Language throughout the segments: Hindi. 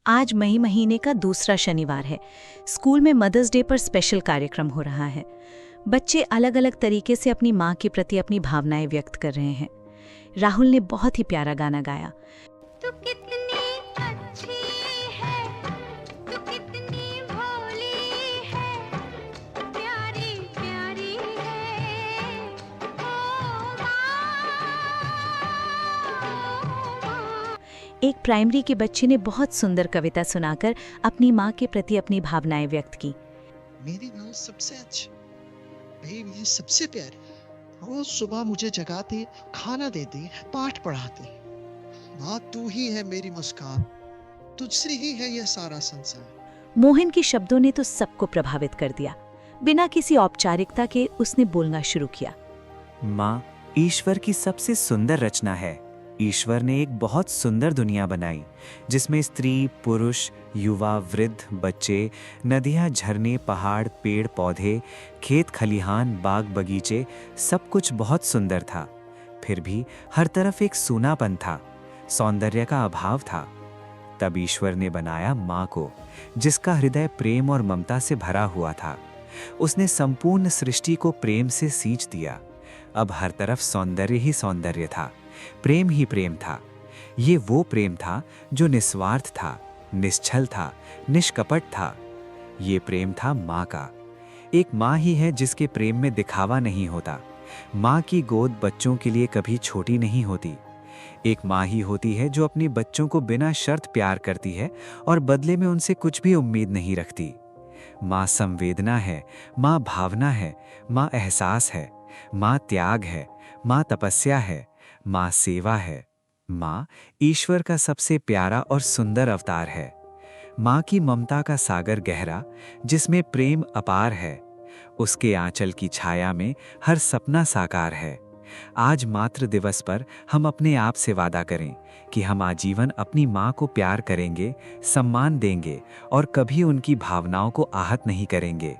आज मई महीने का दूसरा शनिवार है। स्कूल में मदर्स डे पर स्पेशल कार्यक्रम हो रहा है। बच्चे अलग अलग तरीके से अपनी माँ के प्रति अपनी भावनाएं व्यक्त कर रहे हैं। राहुल ने बहुत ही प्यारा गाना गाया। तू कितनी अच्छी है, तू कितनी भोली है, प्यारी प्यारी है, ओ माँ। एक प्राइमरी के बच्चे ने बहुत सुंदर कविता सुनाकर अपनी माँ के प्रति अपनी भावनाएं व्यक्त की। मेरी माँ सबसे अच्छी, मेरी सबसे प्यारी। रोज सुबह मुझे जगाती, खाना देती, पाठ पढ़ाती। माँ तू ही है मेरी मुस्कान, तुझसे ही है यह सारा संसार। मोहन के शब्दों ने तो सबको प्रभावित कर दिया। बिना किसी औपचारिकता के उसने बोलना शुरू किया। माँ ईश्वर की सबसे सुंदर रचना है। ईश्वर ने एक बहुत सुंदर दुनिया बनाई जिसमें स्त्री, पुरुष, युवा, वृद्ध, बच्चे, नदियाँ, झरने, पहाड़, पेड़, पौधे, खेत खलिहान, बाग बगीचे, सब कुछ बहुत सुंदर था। फिर भी हर तरफ एक सूनापन था, सौंदर्य का अभाव था। तब ईश्वर ने बनाया माँ को, जिसका हृदय प्रेम और ममता से भरा हुआ था। उसने संपूर्ण सृष्टि को प्रेम से सींच दिया। अब हर तरफ सौंदर्य ही सौंदर्य था, प्रेम ही प्रेम था। ये वो प्रेम था जो निस्वार्थ था, निश्चल था, निष्कपट था। ये प्रेम था माँ का। एक माँ ही है जिसके प्रेम में दिखावा नहीं होता। माँ की गोद बच्चों के लिए कभी छोटी नहीं होती। एक माँ ही होती है जो अपने बच्चों को बिना शर्त प्यार करती है और बदले में उनसे कुछ भी उम्मीद नहीं रखती। माँ संवेदना है, माँ भावना है, माँ एहसास है, माँ त्याग है, माँ तपस्या है, माँ सेवा है। माँ ईश्वर का सबसे प्यारा और सुंदर अवतार है। माँ की ममता का सागर गहरा, जिसमें प्रेम अपार है। उसके आंचल की छाया में हर सपना साकार है। आज मातृ दिवस पर हम अपने आप से वादा करें कि हम आजीवन अपनी माँ को प्यार करेंगे, सम्मान देंगे और कभी उनकी भावनाओं को आहत नहीं करेंगे।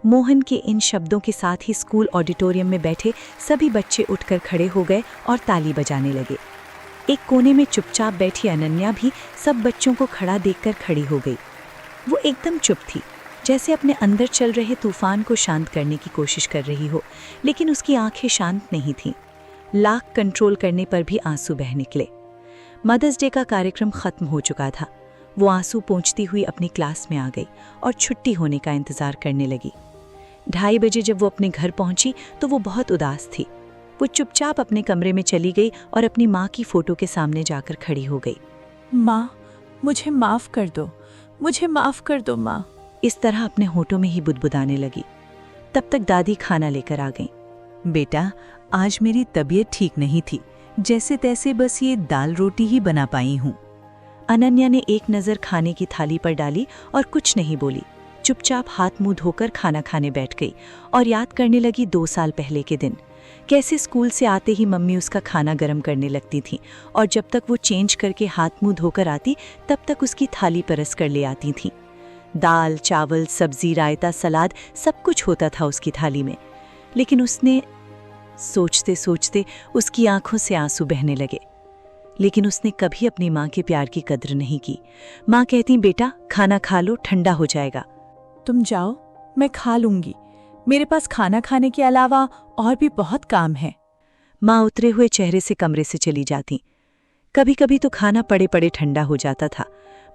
मोहन के इन शब्दों के साथ ही स्कूल ऑडिटोरियम में बैठे सभी बच्चे उठकर खड़े हो गए और ताली बजाने लगे। एक कोने में चुपचाप बैठी अनन्या भी सब बच्चों को खड़ा देखकर खड़ी हो गई। वो एकदम चुप थी, जैसे अपने अंदर चल रहे तूफान को शांत करने की कोशिश कर रही हो, लेकिन उसकी आंखें शांत नहीं थीं। लाख कंट्रोल करने पर भी आंसू बह निकले। मदर्स डे का कार्यक्रम खत्म हो चुका था। वो आंसू पोंछती हुई अपनी क्लास में आ गई और छुट्टी होने का इंतजार करने लगी। 2:30 बजे जब वो अपने घर पहुंची तो वो बहुत उदास थी। वो चुपचाप अपने कमरे में चली गई और अपनी माँ की फोटो के सामने जाकर खड़ी हो गई। माँ, मुझे माफ़ कर दो, मुझे माफ़ कर दो माँ। इस तरह अपने होठों में ही बुदबुदाने लगी। तब तक दादी खाना लेकर आ गईं। बेटा, आज मेरी तबीयत ठीक नहीं थी, जैसे तैसे बस ये दाल रोटी ही बना पाई हूँ। अनन्या ने एक नज़र खाने की थाली पर डाली और कुछ नहीं बोली। चुपचाप हाथ मुंह धोकर खाना खाने बैठ गई और याद करने लगी 2 साल पहले के दिन। कैसे स्कूल से आते ही मम्मी उसका खाना गर्म करने लगती थी और जब तक वो चेंज करके हाथ मुंह धोकर आती तब तक उसकी थाली परस कर ले आती थी। दाल, चावल, सब्जी, रायता, सलाद, सब कुछ होता था उसकी थाली में। लेकिन उसने सोचते सोचते उसकी आंखों से आंसू बहने लगे। लेकिन उसने कभी अपनी माँ के प्यार की कद्र नहीं की। माँ कहती, बेटा खाना खा लो, ठंडा हो जाएगा। तुम जाओ, मैं खा लूंगी। मेरे पास खाना खाने के अलावा और भी बहुत काम है। माँ उतरे हुए चेहरे से कमरे से चली जाती। कभी कभी तो खाना पड़े पड़े ठंडा हो जाता था।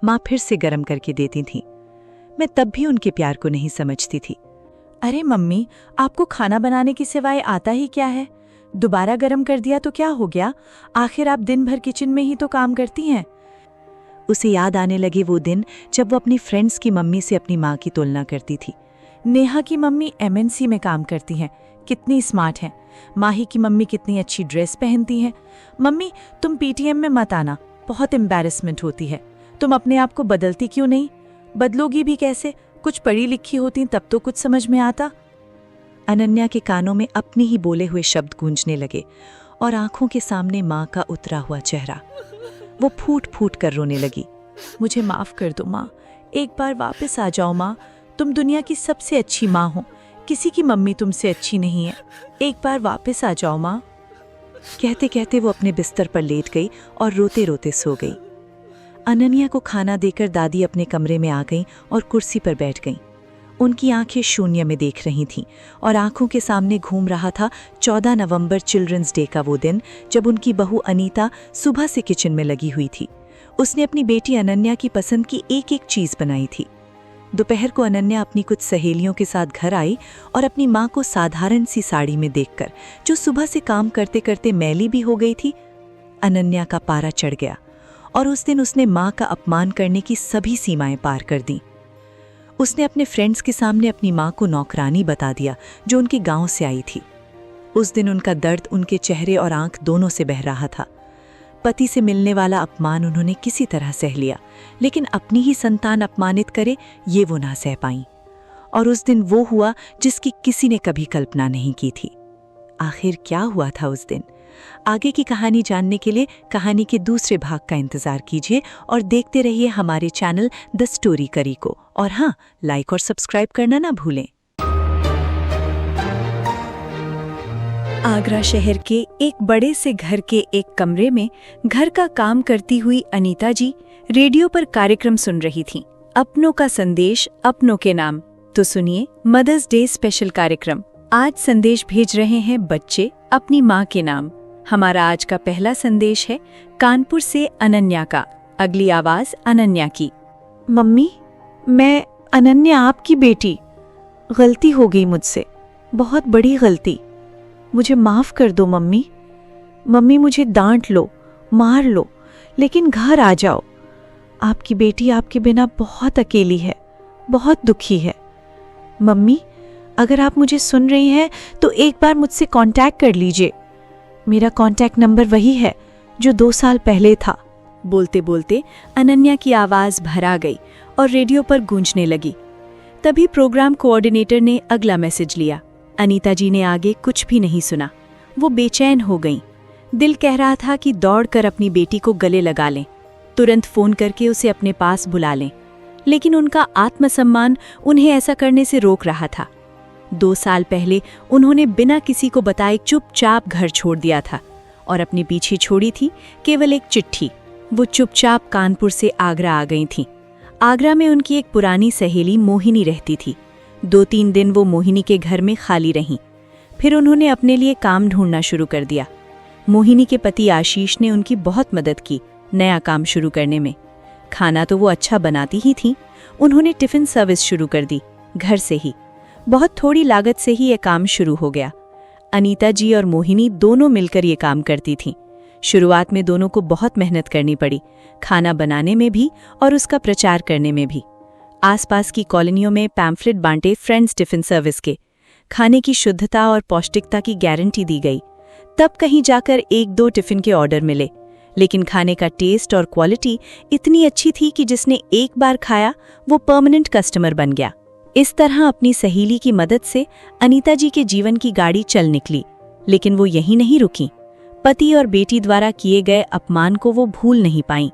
माँ फिर से गर्म करके देती थी। मैं तब भी उनके प्यार को नहीं समझती थी। अरे मम्मी, आपको खाना बनाने की सिवाय आता ही क्या है? दोबारा गर्म कर दिया तो क्या हो गया? आखिर आप दिन भर किचन में ही तो काम करती हैं। उसे याद आने लगे वो दिन जब वो अपनी फ्रेंड्स की मम्मी से अपनी माँ की तुलना करती थी। नेहा की मम्मी MNC में काम करती हैं, कितनी स्मार्ट हैं। माही की मम्मी कितनी अच्छी ड्रेस पहनती हैं। मम्मी, तुम PTM में मत आना, बहुत एम्बैरेसमेंट होती है। तुम अपने आप को बदलती क्यों नहीं? बदलोगी भी कैसे? कुछ पढ़ी लिखी होती तब तो कुछ समझ में आता। अनन्या के कानों में अपने ही बोले हुए शब्द गूंजने लगे और आंखों के सामने माँ का उतरा हुआ चेहरा। वो फूट फूट कर रोने लगी। मुझे माफ़ कर दो माँ, एक बार वापस आ जाओ माँ। तुम दुनिया की सबसे अच्छी माँ हो, किसी की मम्मी तुमसे अच्छी नहीं है। एक बार वापस आ जाओ माँ। कहते कहते वो अपने बिस्तर पर लेट गई और रोते रोते सो गई। अनन्या को खाना देकर दादी अपने कमरे में आ गईं और कुर्सी पर बैठ गईं। उनकी आंखें शून्य में देख रही थीं और आंखों के सामने घूम रहा था 14 नवंबर चिल्ड्रंस डे का वो दिन, जब उनकी बहू अनीता सुबह से किचन में लगी हुई थी। उसने अपनी बेटी अनन्या की पसंद की एक एक चीज बनाई थी। दोपहर को अनन्या अपनी कुछ सहेलियों के साथ घर आई और अपनी माँ को साधारण सी साड़ी में देखकर, जो सुबह से काम करते करते मैली भी हो गई थी, अनन्या का पारा चढ़ गया और उस दिन उसने माँ का अपमान करने की सभी सीमाएं पार कर दी। उसने अपने फ्रेंड्स के सामने अपनी माँ को नौकरानी बता दिया, जो उनके गांव से आई थी। उस दिन उनका दर्द उनके चेहरे और आंख दोनों से बह रहा था। पति से मिलने वाला अपमान उन्होंने किसी तरह सह लिया, लेकिन अपनी ही संतान अपमानित करे ये वो ना सह पाईं। और उस दिन वो हुआ जिसकी किसी ने कभी कल्पना नहीं की थी। आखिर क्या हुआ था उस दिन? आगे की कहानी जानने के लिए कहानी के दूसरे भाग का इंतजार कीजिए और देखते रहिए हमारे चैनल द स्टोरी करी को। और हाँ, लाइक और सब्सक्राइब करना ना भूलें। आगरा शहर के एक बड़े से घर के एक कमरे में घर का काम करती हुई अनीता जी रेडियो पर कार्यक्रम सुन रही थीं। अपनों का संदेश अपनों के नाम। तो सुनिए मदर्स डे स्पेशल कार्यक्रम। आज संदेश भेज रहे हैं बच्चे अपनी माँ के नाम। हमारा आज का पहला संदेश है कानपुर से अनन्या का। अगली आवाज अनन्या की। मम्मी, मैं अनन्या आपकी बेटी। गलती हो गई मुझसे, बहुत बड़ी गलती। मुझे माफ कर दो मम्मी। मम्मी, मुझे डांट लो, मार लो, लेकिन घर आ जाओ। आपकी बेटी आपके बिना बहुत अकेली है, बहुत दुखी है। मम्मी, अगर आप मुझे सुन रही हैं तो एक बार मुझसे कांटेक्ट कर लीजिए। मेरा कांटेक्ट नंबर वही है जो 2 साल पहले था। बोलते बोलते अनन्या की आवाज भरा गई और रेडियो पर गूंजने लगी। तभी प्रोग्राम कोऑर्डिनेटर ने अगला मैसेज लिया। अनीता जी ने आगे कुछ भी नहीं सुना। वो बेचैन हो गईं। दिल कह रहा था कि दौड़कर अपनी बेटी को गले लगा लें, तुरंत फोन करके उसे अपने पास बुला लें, लेकिन उनका आत्मसम्मान उन्हें ऐसा करने से रोक रहा था। 2 साल पहले उन्होंने बिना किसी को बताए चुपचाप घर छोड़ दिया था और अपने पीछे छोड़ी थी केवल एक चिट्ठी। वो चुपचाप कानपुर से आगरा आ गई थीं। आगरा में उनकी एक पुरानी सहेली मोहिनी रहती थी। 2-3 दिन वो मोहिनी के घर में खाली रहीं। फिर उन्होंने अपने लिए काम ढूंढना शुरू कर दिया। मोहिनी के पति आशीष ने उनकी बहुत मदद की नया काम शुरू करने में। खाना तो वो अच्छा बनाती ही थीं। उन्होंने टिफिन सर्विस शुरू कर दी, घर से ही। बहुत थोड़ी लागत से ही ये काम शुरू हो गया। अनीता जी और मोहिनी दोनों मिलकर ये काम करती थीं। शुरुआत में दोनों को बहुत मेहनत करनी पड़ी, खाना बनाने में भी और उसका प्रचार करने में भी। आसपास की कॉलोनियों में पैम्फलेट बांटे फ्रेंड्स टिफिन सर्विस के। खाने की शुद्धता और पौष्टिकता की गारंटी दी गई। तब कहीं जाकर 1-2 टिफिन के ऑर्डर मिले, लेकिन खाने का टेस्ट और क्वालिटी इतनी अच्छी थी कि जिसने एक बार खाया वो परमानेंट कस्टमर बन गया। इस तरह अपनी सहेली की मदद से अनीता जी के जीवन की गाड़ी चल निकली। लेकिन वो यहीं नहीं रुकी। पति और बेटी द्वारा किए गए अपमान को वो भूल नहीं पाईं।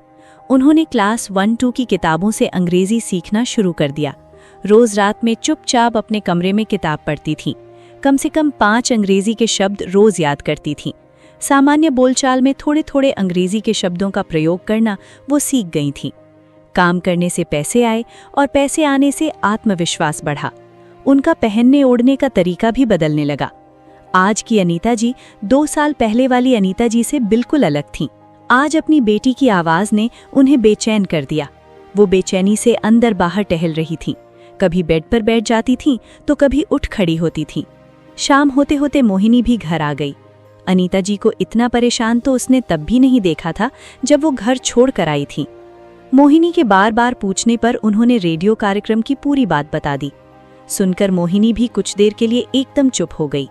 उन्होंने क्लास 1-2 की किताबों से अंग्रेजी सीखना शुरू कर दिया। रोज रात में चुपचाप अपने कमरे में किताब पढ़ती थीं। कम से कम 5 अंग्रेजी के शब्द रोज याद करती थीं। सामान्य बोलचाल में थोड़े थोड़े अंग्रेजी के शब्दों का प्रयोग करना वो सीख गई थीं। काम करने से पैसे आए और पैसे आने से आत्मविश्वास बढ़ा। उनका पहनने ओढ़ने का तरीका भी बदलने लगा। आज की अनीता जी 2 साल पहले वाली अनीता जी से बिल्कुल अलग थीं। आज अपनी बेटी की आवाज ने उन्हें बेचैन कर दिया। वो बेचैनी से अंदर बाहर टहल रही थीं। कभी बेड पर बैठ जाती थीं तो कभी उठ खड़ी होती थीं। शाम होते होते मोहिनी भी घर आ गई। अनीता जी को इतना परेशान तो उसने तब भी नहीं देखा था जब वो घर छोड़ कर आई थी। मोहिनी के बार बार पूछने पर उन्होंने रेडियो कार्यक्रम की पूरी बात बता दी। सुनकर मोहिनी भी कुछ देर के लिए एकदम चुप हो गई।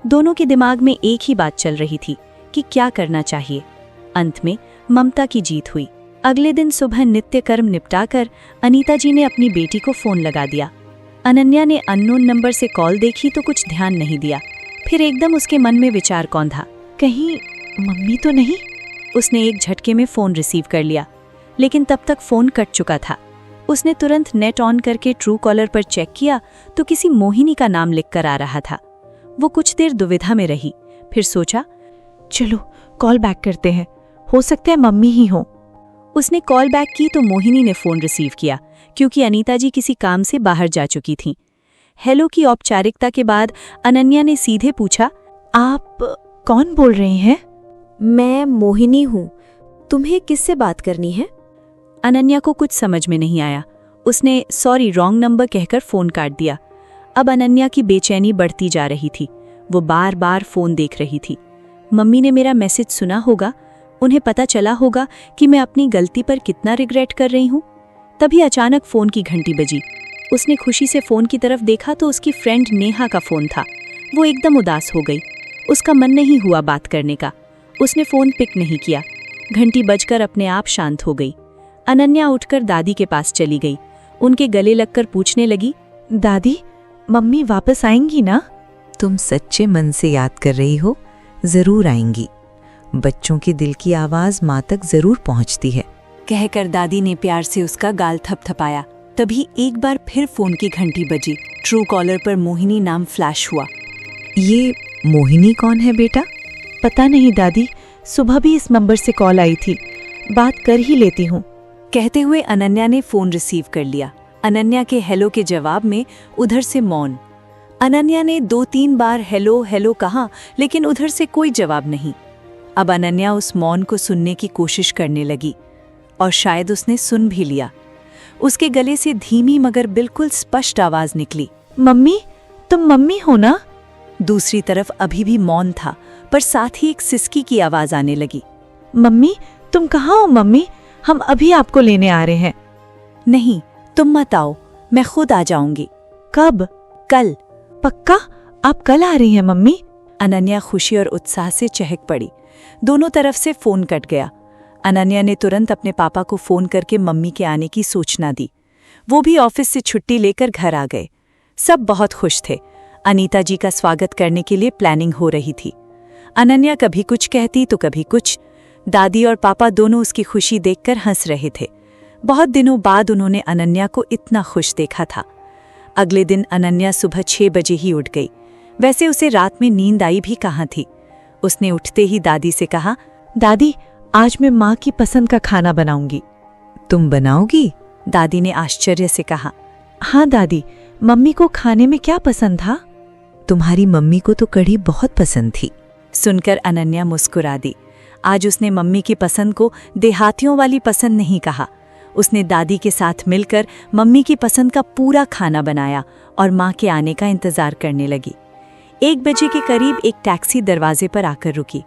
दोनों के दिमाग में एक ही बात चल रही थी कि क्या करना चाहिए। अंत में ममता की जीत हुई। अगले दिन सुबह नित्य कर्म निपटाकर अनीता जी ने अपनी बेटी को फोन लगा दिया। अनन्या ने अननोन नंबर से कॉल देखी तो कुछ ध्यान नहीं दिया। फिर एकदम उसके मन में विचार कौंधा, कहीं मम्मी तो नहीं? उसने एक झटके में फोन रिसीव कर लिया, लेकिन तब तक फोन कट चुका था। उसने तुरंत नेट ऑन करके ट्रू कॉलर पर चेक किया तो किसी मोहिनी का नाम लिखकर आ रहा था। वो कुछ देर दुविधा में रही, फिर सोचा चलो कॉल बैक करते हैं, हो सकता है मम्मी ही हो। उसने कॉल बैक की तो मोहिनी ने फ़ोन रिसीव किया, क्योंकि अनीता जी किसी काम से बाहर जा चुकी थीं। हेलो की औपचारिकता के बाद अनन्या ने सीधे पूछा, आप कौन बोल रही हैं? मैं मोहिनी हूँ। तुम्हें किससे बात करनी है? अनन्या को कुछ समझ में नहीं आया। उसने सॉरी रॉन्ग नंबर कहकर फ़ोन काट दिया। अब अनन्या की बेचैनी बढ़ती जा रही थी। वो बार बार फ़ोन देख रही थी। मम्मी ने मेरा मैसेज सुना होगा, उन्हें पता चला होगा कि मैं अपनी गलती पर कितना रिग्रेट कर रही हूँ। तभी अचानक फ़ोन की घंटी बजी। उसने खुशी से फ़ोन की तरफ देखा तो उसकी फ्रेंड नेहा का फ़ोन था। वो एकदम उदास हो गई। उसका मन नहीं हुआ बात करने का। उसने फ़ोन पिक नहीं किया। घंटी बजकर अपने आप शांत हो गई। अनन्या उठकर दादी के पास चली गई। उनके गले लगकर पूछने लगी, दादी, मम्मी वापस आएंगी ना? तुम सच्चे मन से याद कर रही हो, जरूर आएंगी। बच्चों के दिल की आवाज माँ तक जरूर पहुँचती है। कहकर दादी ने प्यार से उसका गाल थपथपाया। तभी एक बार फिर फ़ोन की घंटी बजी। ट्रू कॉलर पर मोहिनी नाम फ्लैश हुआ। ये मोहिनी कौन है बेटा? पता नहीं दादी, सुबह भी इस नंबर से कॉल आई थी, बात कर ही लेती हूँ। कहते हुए अनन्या ने फ़ोन रिसीव कर लिया। अनन्या के हेलो के जवाब में उधर से मौन। अनन्या ने 2-3 बार हेलो हेलो कहा, लेकिन उधर से कोई जवाब नहीं। अब अनन्या उस मौन को सुनने की कोशिश करने लगी, और शायद उसने सुन भी लिया। उसके गले से धीमी मगर बिल्कुल स्पष्ट आवाज़ निकली, मम्मी, तुम मम्मी हो ना? दूसरी तरफ अभी भी मौन था, पर साथ ही एक सिसकी की आवाज़ आने लगी। मम्मी, तुम कहाँ हो मम्मी? हम अभी आपको लेने आ रहे हैं। नहीं, तुम मत आओ, मैं खुद आ जाऊंगी। कब? कल। पक्का? आप कल आ रही हैं मम्मी? अनन्या खुशी और उत्साह से चहक पड़ी। दोनों तरफ से फ़ोन कट गया। अनन्या ने तुरंत अपने पापा को फ़ोन करके मम्मी के आने की सूचना दी। वो भी ऑफिस से छुट्टी लेकर घर आ गए। सब बहुत खुश थे। अनीता जी का स्वागत करने के लिए प्लानिंग हो रही थी। अनन्या कभी कुछ कहती तो कभी कुछ। दादी और पापा दोनों उसकी खुशी देखकर हंस रहे थे। बहुत दिनों बाद उन्होंने अनन्या को इतना खुश देखा था। अगले दिन अनन्या सुबह 6 बजे ही उठ गई। वैसे उसे रात में नींद आई भी कहाँ थी। उसने उठते ही दादी से कहा, दादी, आज मैं माँ की पसंद का खाना बनाऊंगी। तुम बनाओगी? दादी ने आश्चर्य से कहा। हाँ दादी, मम्मी को खाने में क्या पसंद था? तुम्हारी मम्मी को तो कढ़ी बहुत पसंद थी। सुनकर अनन्या मुस्कुरा दी। आज उसने मम्मी की पसंद को देहातियों वाली पसंद नहीं कहा। उसने दादी के साथ मिलकर मम्मी की पसंद का पूरा खाना बनाया और माँ के आने का इंतजार करने लगी। 1 बजे के करीब एक टैक्सी दरवाजे पर आकर रुकी।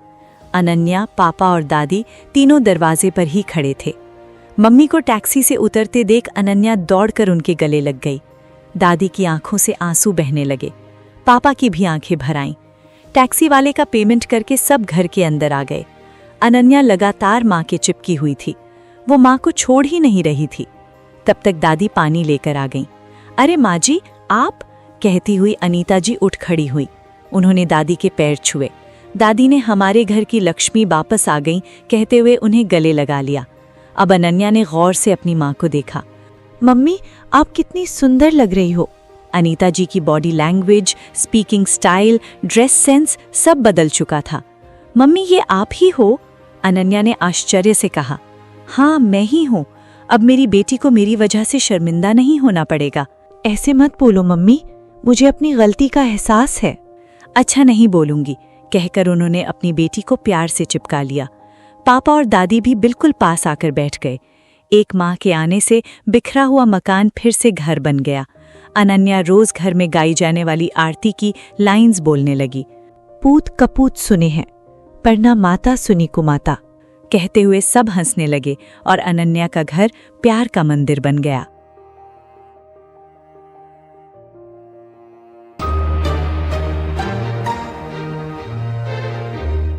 अनन्या, पापा और दादी तीनों दरवाजे पर ही खड़े थे। मम्मी को टैक्सी से उतरते देख अनन्या दौड़कर उनके गले लग गई। दादी की आंखों से आंसू बहने लगे। पापा की भी आंखें भर आईं। टैक्सी वाले का पेमेंट करके सब घर के अंदर आ गए। अनन्या लगातार माँ के चिपकी हुई थी। वो माँ को छोड़ ही नहीं रही थी। तब तक दादी पानी लेकर आ गईं। अरे माँ जी, आप? कहती हुई अनीता जी उठ खड़ी हुई। उन्होंने दादी के पैर छुए। दादी ने हमारे घर की लक्ष्मी वापस आ गई कहते हुए उन्हें गले लगा लिया। अब अनन्या ने गौर से अपनी माँ को देखा। मम्मी, आप कितनी सुंदर लग रही हो। अनीता जी की body language, speaking style, dress sense सब बदल चुका था। मम्मी, ये आप ही हो? अनन्या ने आश्चर्य से कहा। हाँ, मैं ही हूँ। अब मेरी बेटी को मेरी वजह से शर्मिंदा नहीं होना पड़ेगा। ऐसे मत बोलो मम्मी, मुझे अपनी गलती का एहसास है। अच्छा, नहीं बोलूंगी, कहकर उन्होंने अपनी बेटी को प्यार से चिपका लिया। पापा और दादी भी बिल्कुल पास आकर बैठ गए। एक माँ के आने से बिखरा हुआ मकान फिर से घर बन गया। अनन्या रोज घर में गाई जाने वाली आरती की लाइंस बोलने लगी। पूत कपूत सुने हैं, पर ना माता सुनी कुमाता। कहते हुए सब हंसने लगे और अनन्या का घर प्यार का मंदिर बन गया।